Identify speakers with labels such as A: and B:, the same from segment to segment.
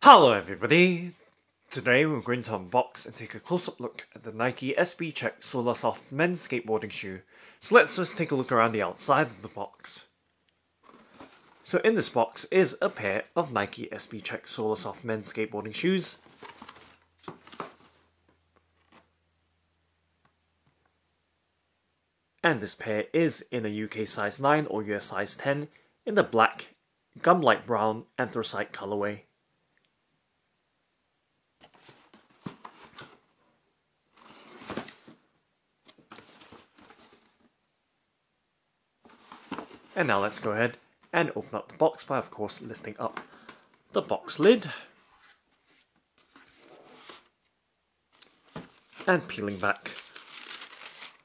A: Hello everybody! Today we're going to unbox and take a close-up look at the Nike SB Check Solarsoft men's skateboarding shoe. So let's just take a look around the outside of the box. So in this box is a pair of Nike SB Check Solarsoft men's skateboarding shoes. And this pair is in a UK size 9 or US size 10 in the black, gum light brown anthracite colourway. And now let's go ahead and open up the box by, of course, lifting up the box lid and peeling back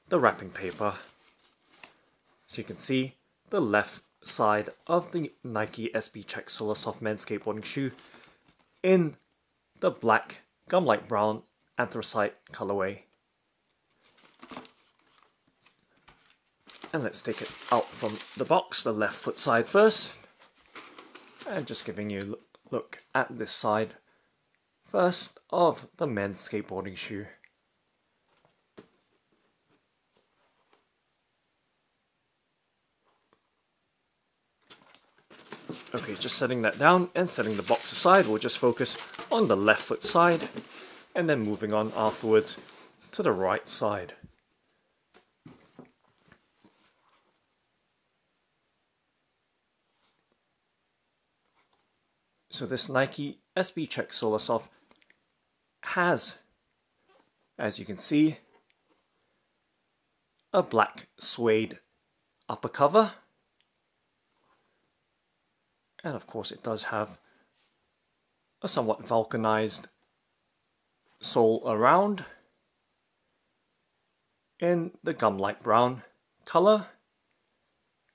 A: the wrapping paper. So you can see the left side of the Nike SB Check Solarsoft men's skateboarding shoe in the black, gum light brown anthracite colorway. And let's take it out from the box, the left foot side first. And just giving you a look at this side first of the men's skateboarding shoe. Okay, just setting that down and setting the box aside, we'll just focus on the left foot side and then moving on afterwards to the right side. So this Nike SB Check Solarsoft has, as you can see, a black suede upper cover. And of course it does have a somewhat vulcanized sole around in the gum light brown color.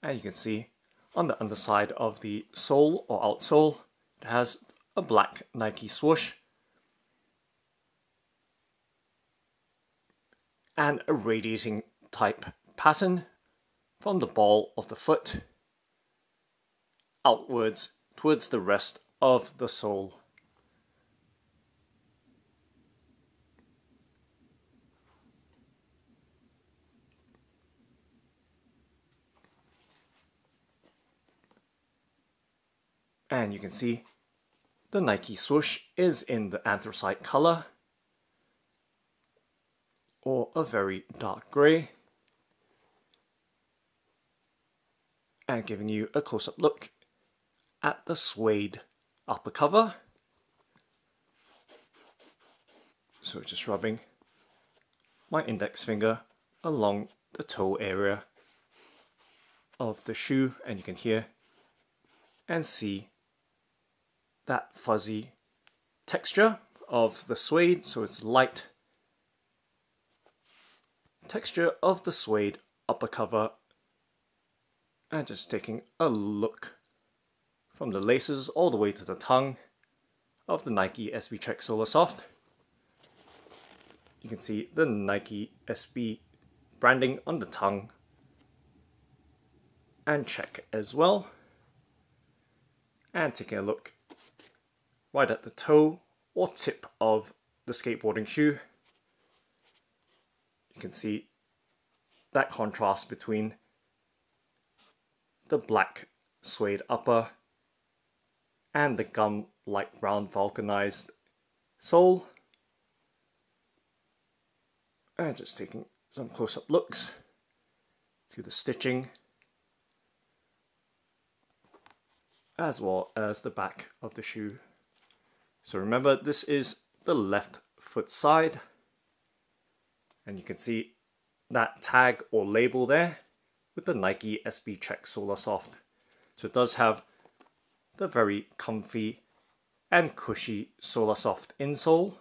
A: And you can see on the underside of the sole or outsole, it has a black Nike swoosh and a radiating type pattern from the ball of the foot outwards towards the rest of the sole. And you can see the Nike swoosh is in the anthracite color or a very dark grey, and giving you a close-up look at the suede upper cover. So just rubbing my index finger along the toe area of the shoe, and you can hear and see that fuzzy texture of the suede. So it's light texture of the suede upper cover. And just taking a look from the laces all the way to the tongue of the Nike SB Check Solarsoft. You can see the Nike SB branding on the tongue and check as well. And taking a look right at the toe or tip of the skateboarding shoe, you can see that contrast between the black suede upper and the gum light brown vulcanized sole. And just taking some close-up looks to the stitching as well as the back of the shoe. So remember, this is the left foot side, and you can see that tag or label there with the Nike SB Check Solarsoft. So it does have the very comfy and cushy Solarsoft insole.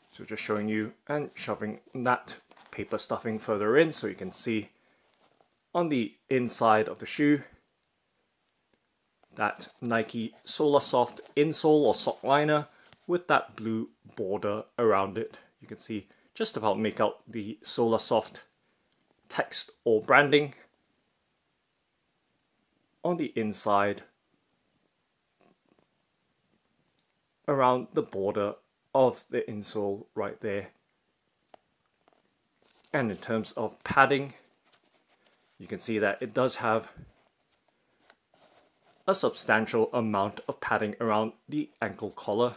A: So just showing you and shoving that paper stuffing further in so you can see on the inside of the shoe that Nike Solarsoft insole or sock liner with that blue border around it. You can see just about make out the Solarsoft text or branding on the inside around the border of the insole right there. And in terms of padding, you can see that it does have a substantial amount of padding around the ankle collar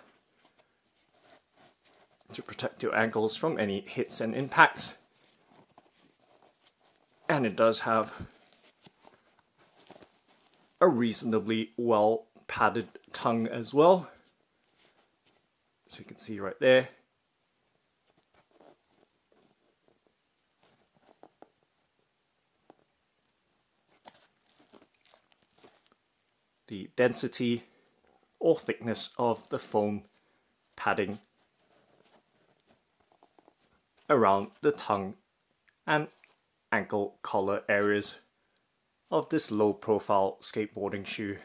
A: to protect your ankles from any hits and impacts. And it does have a reasonably well padded tongue as well. So you can see right there. The density or thickness of the foam padding around the tongue and ankle collar areas of this low profile skateboarding shoe.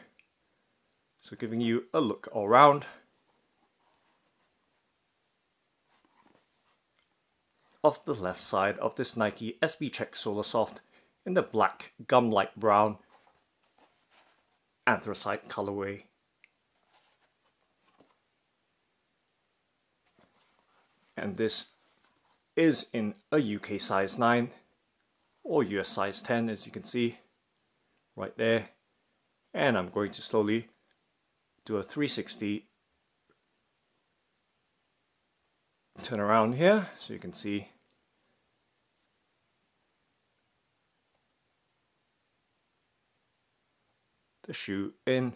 A: So giving you a look all around of the left side of this Nike SB Check Solarsoft in the black gum light brown anthracite colorway. And this is in a UK size 9 or US size 10, as you can see right there. And I'm going to slowly do a 360 turn around here so you can see the shoe in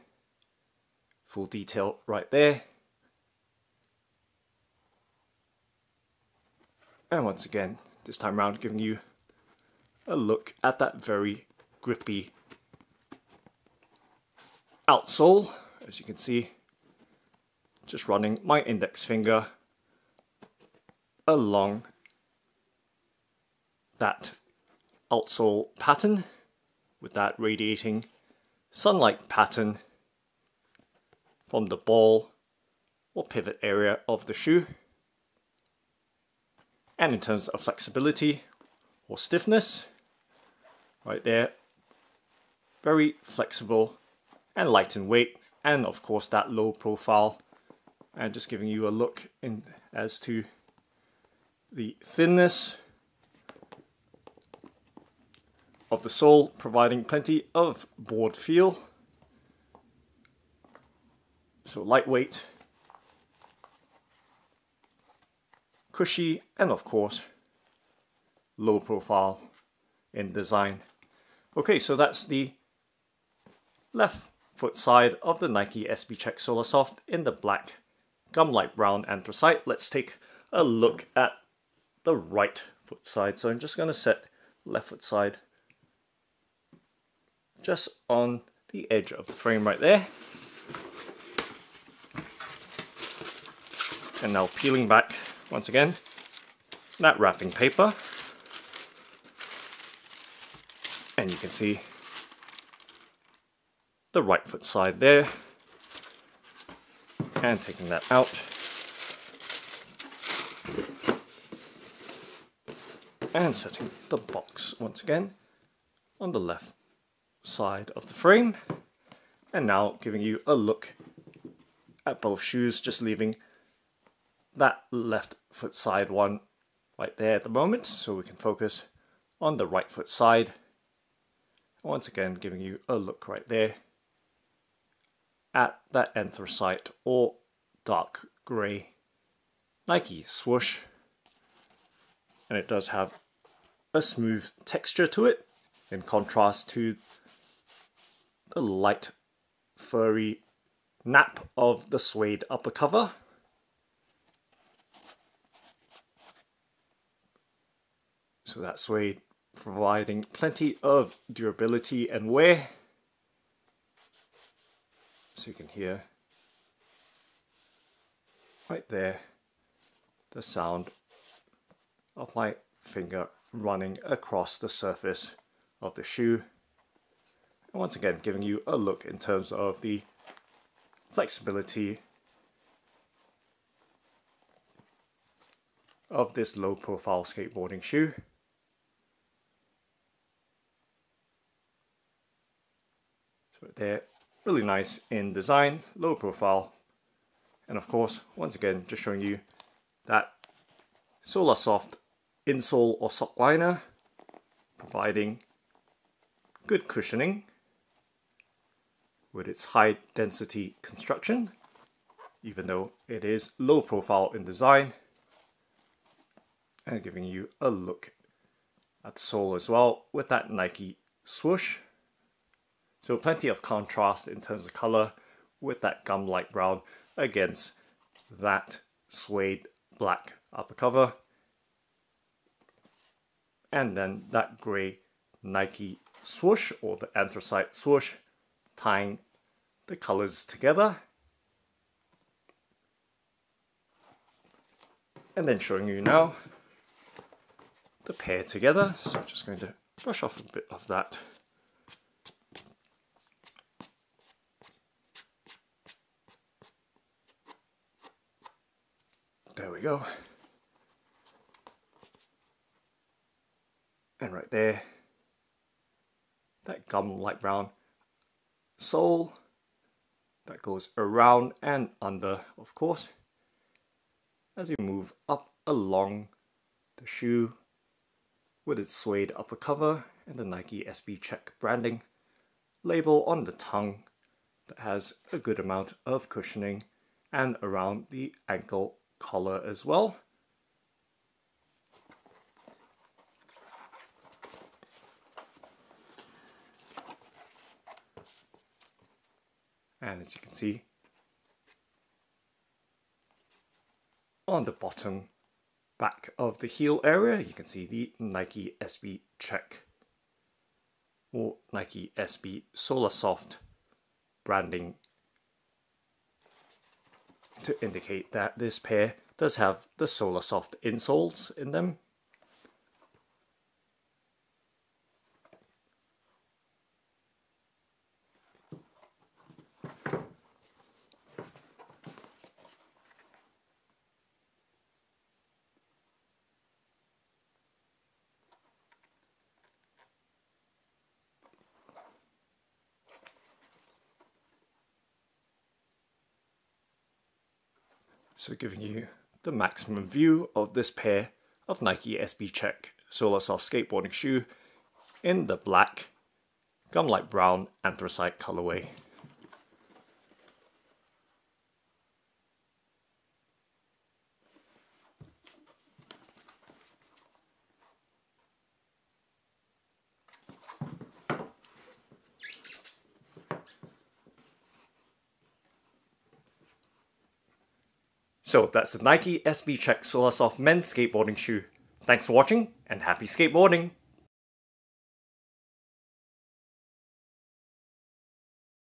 A: full detail right there. And once again, this time around, giving you a look at that very grippy outsole. As you can see, just running my index finger along that outsole pattern with that radiating sunlight pattern from the ball or pivot area of the shoe. And in terms of flexibility or stiffness, right there, very flexible and light in weight, and of course that low profile. And just giving you a look in as to the thinness of the sole, providing plenty of board feel. So lightweight, cushy, and of course low profile in design. Okay, so that's the left foot side of the Nike SB Check Solarsoft in the black gum light brown anthracite. Let's take a look at the right foot side. So I'm just going to set left foot side just on the edge of the frame right there. And now peeling back once again that wrapping paper, and you can see the right foot side there, and taking that out and setting the box once again on the left side of the frame. And now giving you a look at both shoes, just leaving that left foot side one right there at the moment so we can focus on the right foot side. Once again giving you a look right there at that anthracite or dark grey Nike swoosh, and it does have a smooth texture to it in contrast to the light furry nap of the suede upper cover. So that suede providing plenty of durability and wear. So you can hear right there the sound of my finger running across the surface of the shoe. And once again giving you a look in terms of the flexibility of this low profile skateboarding shoe. So they're really nice in design, low profile, and of course, once again, just showing you that Solarsoft insole or sock liner, providing good cushioning with its high density construction, even though it is low profile in design, and giving you a look at the sole as well with that Nike swoosh. So plenty of contrast in terms of color with that gum-like brown against that suede black upper cover, and then that grey Nike swoosh or the anthracite swoosh, tying the colors together. And then showing you now the pair together. So I'm just going to brush off a bit of that. There we go. And right there, that gum light brown sole that goes around and under, of course, as you move up along the shoe with its suede upper cover and the Nike SB Check branding label on the tongue that has a good amount of cushioning, and around the ankle collar as well. And as you can see, on the bottom back of the heel area, you can see the Nike SB Check or Nike SB Solarsoft branding to indicate that this pair does have the Solarsoft insoles in them. So giving you the maximum view of this pair of Nike SB Check Solarsoft skateboarding shoe in the black gum-like brown anthracite colorway. So that's the Nike SB Check Solarsoft men's skateboarding shoe. Thanks for watching and happy skateboarding!